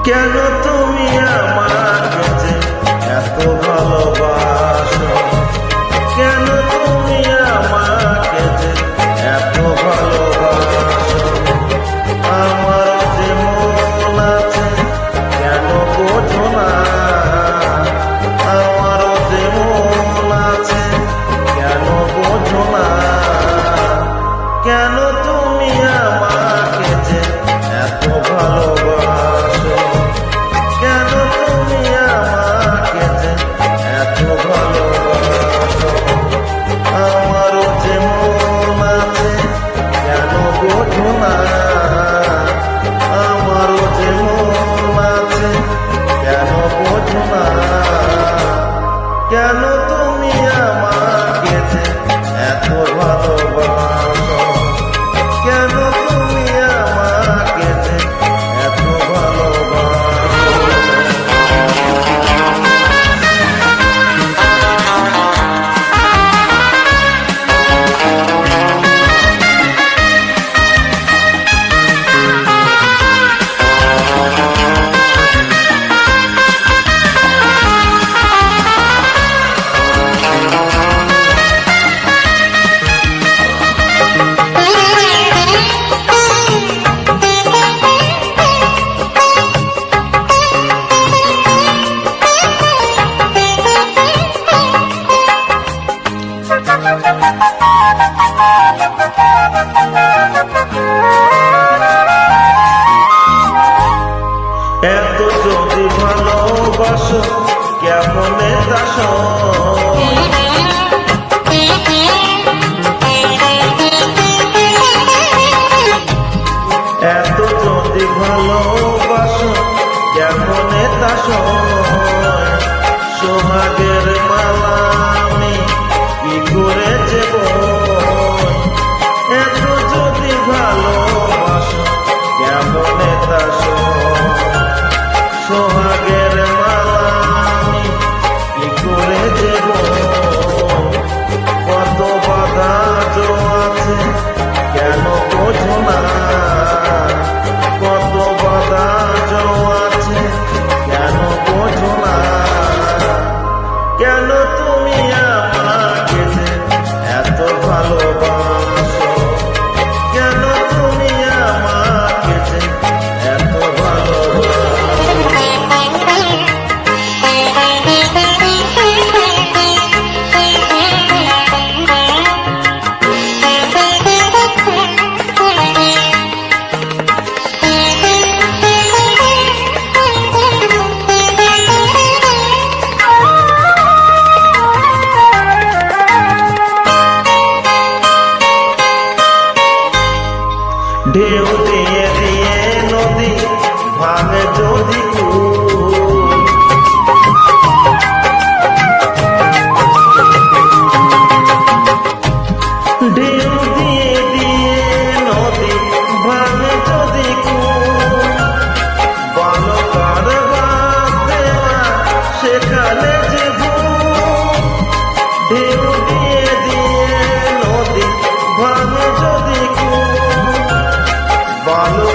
কেন তুমি আমাকে যে এত ভালোবাসো, কেন তুমি আমাকে যে এত ভালোবাসো। আমার যে মন আছে কেন বোঝো না, আমার যে মন আছে কেন বোঝো না। কেন তুমি আমাকে যে এত ভালোবাসো, কেন তুমি আমাকে যে এত ভালোবাসো। আমার যে মন আছে কেন বোঝো না, আমার যে মন আছে কেন বোঝো না। কেন তুমি আমাকে যে এত ভালোবাসো, কেন তুমি আমাকে যে এত ভালোবাসো। এত যদি ভালোবাসো কেমনে দাসো, এত যদি ভালোবাসো কেমনে দাসো। সোহাগের মালা আমি কি করে দেব, এত যদি ভালোবাসো কেমনে দাসো। সোহাগের মালা আমি কি করে দেব, কত বাধা আছে কেন বোঝো না, কত বাধা আছে কেন বোঝো না। কেন তুমি আমাকে যে এত ভালোবাসো, কেন তুমি আমাকে যে এত ভালোবাসো। ঢেউ দিয়ে দিয়ে নদী ভাঙে যদি কূল, ঢেউ দিয়ে দিয়ে নদী ভাঙে যদি কূল। বালকার বাদ দেওয়া সেখানে যে ভুল, ঢেউ দিয়ে দিয়ে নদী ভাঙে যদি কূল। বালু